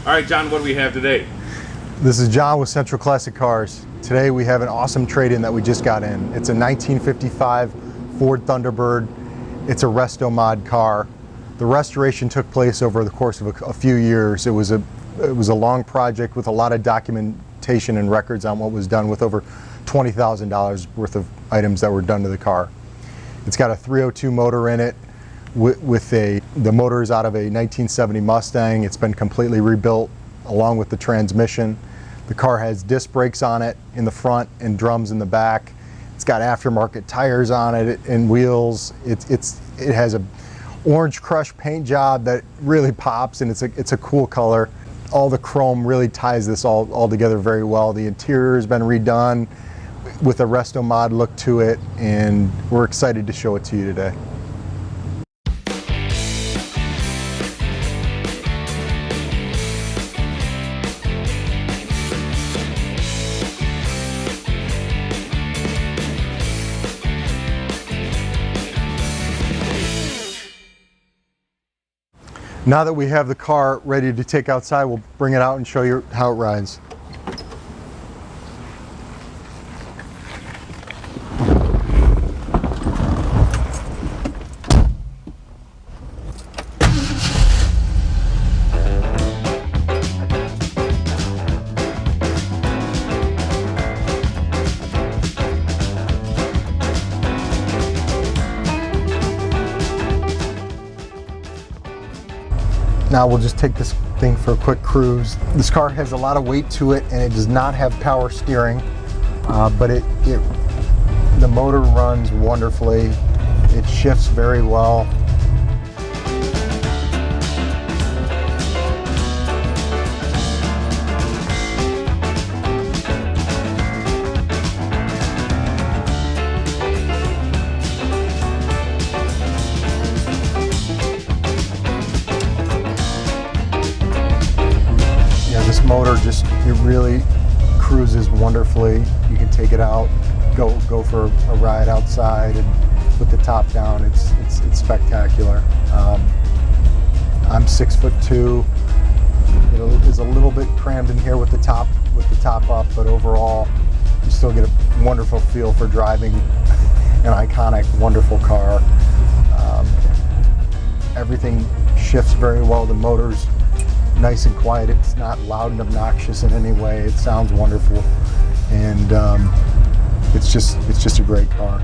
All right, John, what do we have today? This is John with Central Classic Cars. Today we have an awesome trade-in that we just got in. It's a 1955 Ford Thunderbird. It's a Resto-mod car. The restoration took place over the course of a few years. It was a long project with a lot of documentation and records on what was done, with over $20,000 worth of items that were done to the car. It's got a 302 motor in it. The motor is out of a 1970 Mustang. It's been completely rebuilt along with the transmission. The car has disc brakes on it in the front and drums in the back. It's got aftermarket tires on it and wheels. It has a orange crush paint job that really pops, and it's a cool color. All the chrome really ties this all together very well. The interior has been redone with a Resto-mod look to it, and we're excited to show it to you today. Now that we have the car ready to take outside, we'll bring it out and show you how it rides. Now we'll just take this thing for a quick cruise. This car has a lot of weight to it, and it does not have power steering, but the motor runs wonderfully. It shifts very well. This motor it really cruises wonderfully. You can take it out, go for a ride outside, and with the top down, it's spectacular. I'm 6'2". It is a little bit crammed in here with the top up, but overall, you still get a wonderful feel for driving an iconic, wonderful car. Everything shifts very well. The motor's nice and quiet. It's not loud and obnoxious in any way. It sounds wonderful, and it's just a great car.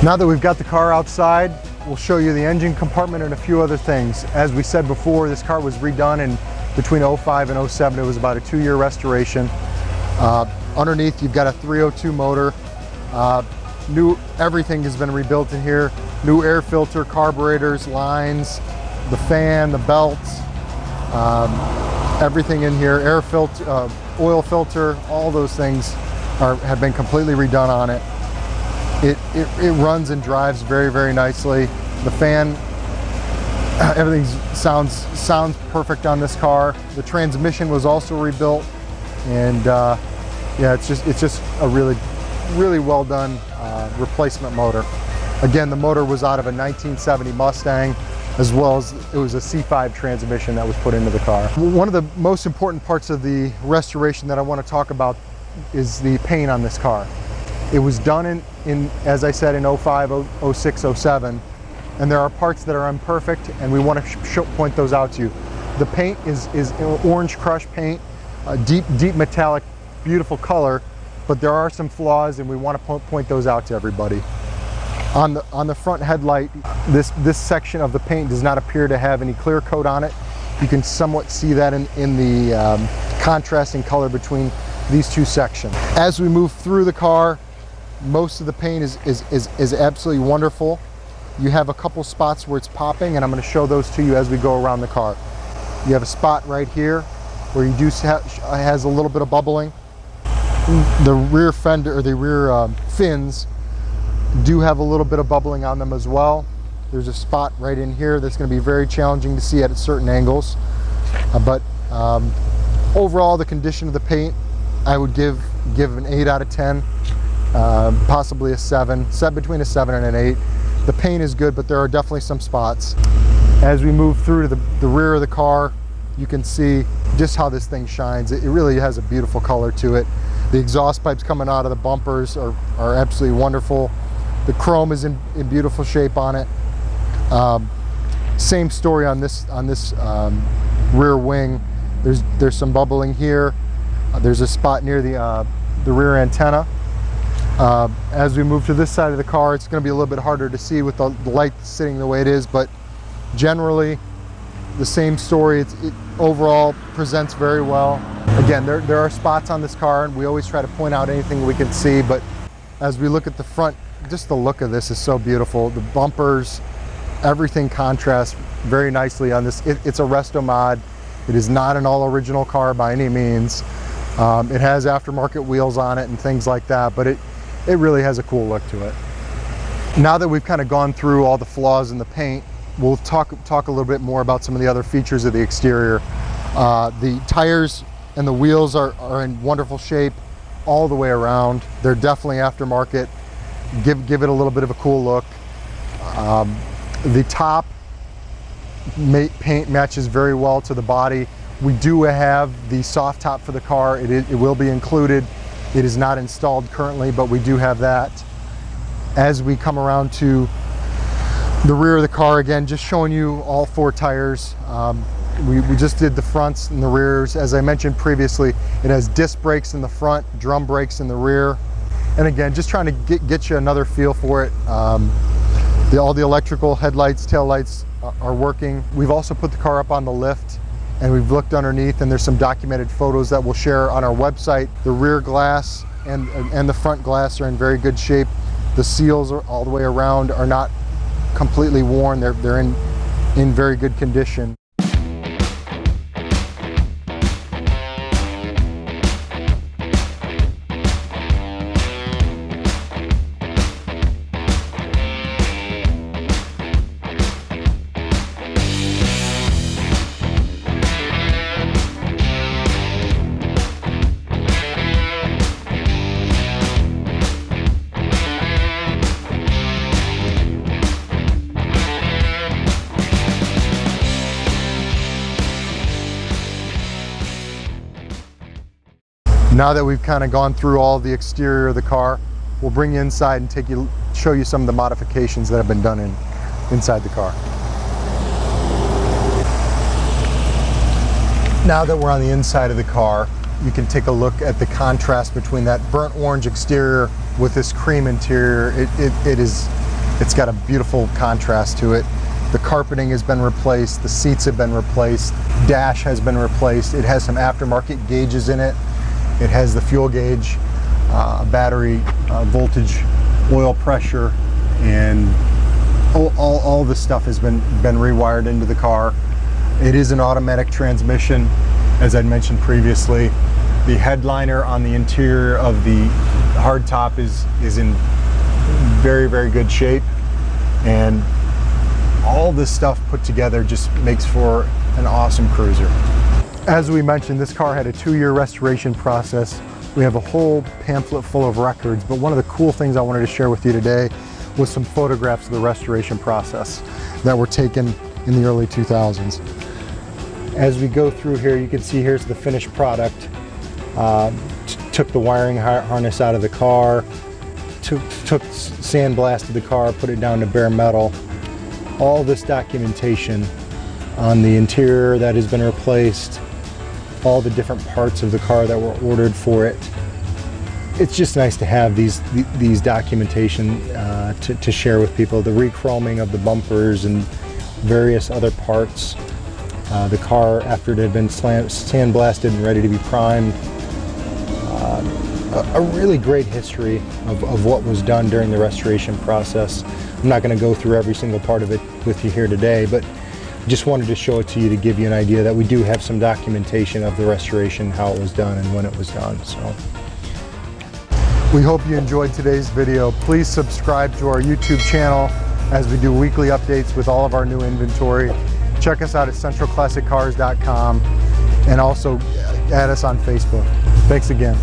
Now that we've got the car outside, we'll show you the engine compartment and a few other things. As we said before, this car was redone in between 05 and 07. It was about a 2-year restoration. Underneath, you've got a 302 motor. Everything has been rebuilt in here. New air filter, carburetors, lines, the fan, the belts. Everything in here, air filter, oil filter, all those things have been completely redone on it. It runs and drives very, very nicely. The fan, everything sounds perfect on this car. The transmission was also rebuilt, and yeah, it's just a really well done replacement motor. Again, the motor was out of a 1970 Mustang, as well as it was a C5 transmission that was put into the car. One of the most important parts of the restoration that I want to talk about is the paint on this car. It was done as I said, in 05, 06, 07, and there are parts that are imperfect, and we want to point those out to you. The paint is orange crush paint, deep metallic, beautiful color, but there are some flaws, and we want to point those out to everybody. On the front headlight, this section of the paint does not appear to have any clear coat on it. You can somewhat see that in the contrasting color between these two sections. As we move through the car, most of the paint is absolutely wonderful. You have a couple spots where it's popping, and I'm going to show those to you as we go around the car. You have a spot right here where you has a little bit of bubbling. The rear fender, or the rear fins, do have a little bit of bubbling on them as well. There's a spot right in here that's going to be very challenging to see at certain angles, but overall, the condition of the paint, I would give an 8 out of 10, possibly a 7, set between a 7 and an 8. The paint is good, but there are definitely some spots. As we move through to the rear of the car, you can see just how this thing shines. It really has a beautiful color to it. The exhaust pipes coming out of the bumpers are absolutely wonderful. The chrome is in beautiful shape on it. Same story on this rear wing. There's some bubbling here. There's a spot near the rear antenna. As we move to this side of the car, it's going to be a little bit harder to see with the light sitting the way it is, but generally the same story. It overall presents very well. Again, there are spots on this car, and we always try to point out anything we can see, but as we look at the front, just the look of this is so beautiful. The bumpers, everything contrasts very nicely on this. It's a Resto-mod. It is not an all original car by any means. It has aftermarket wheels on it and things like that, but it really has a cool look to it. Now that we've kind of gone through all the flaws in the paint, we'll talk a little bit more about some of the other features of the exterior. The tires and the wheels are in wonderful shape all the way around. They're definitely aftermarket. Give it a little bit of a cool look. The top paint matches very well to the body. We do have the soft top for the car. It will be included. It is not installed currently, but we do have that. As we come around to the rear of the car, again, just showing you all 4 tires. We just did the fronts and the rears. As I mentioned previously, it has disc brakes in the front, drum brakes in the rear. And again, just trying to get you another feel for it. All the electrical headlights, tail lights are working. We've also put the car up on the lift, and we've looked underneath, and there's some documented photos that we'll share on our website. The rear glass and the front glass are in very good shape. The seals all the way around are not completely worn. They're in very good condition. Now that we've kind of gone through all the exterior of the car, we'll bring you inside and show you some of the modifications that have been done inside the car. Now that we're on the inside of the car, you can take a look at the contrast between that burnt orange exterior with this cream interior. It's got a beautiful contrast to it. The carpeting has been replaced, the seats have been replaced, dash has been replaced. It has some aftermarket gauges in it. It has the fuel gauge, battery, voltage, oil pressure, and all the stuff has been rewired into the car. It is an automatic transmission, as I'd mentioned previously. The headliner on the interior of the hardtop is in very, very good shape, and all this stuff put together just makes for an awesome cruiser. As we mentioned, this car had a 2-year restoration process. We have a whole pamphlet full of records, but one of the cool things I wanted to share with you today was some photographs of the restoration process that were taken in the early 2000s. As we go through here, you can see here's the finished product. Took the wiring harness out of the car, took sandblasted the car, put it down to bare metal. All this documentation on the interior that has been replaced, all the different parts of the car that were ordered for it. It's just nice to have these documentation to share with people. The re-chroming of the bumpers and various other parts. The car, after it had been sandblasted and ready to be primed. A really great history of what was done during the restoration process. I'm not going to go through every single part of it with you here today, but just wanted to show it to you to give you an idea that we do have some documentation of the restoration, how it was done and when it was done. So we hope you enjoyed today's video. Please subscribe to our YouTube channel as we do weekly updates with all of our new inventory. Check us out at centralclassiccars.com and also add us on Facebook. Thanks again.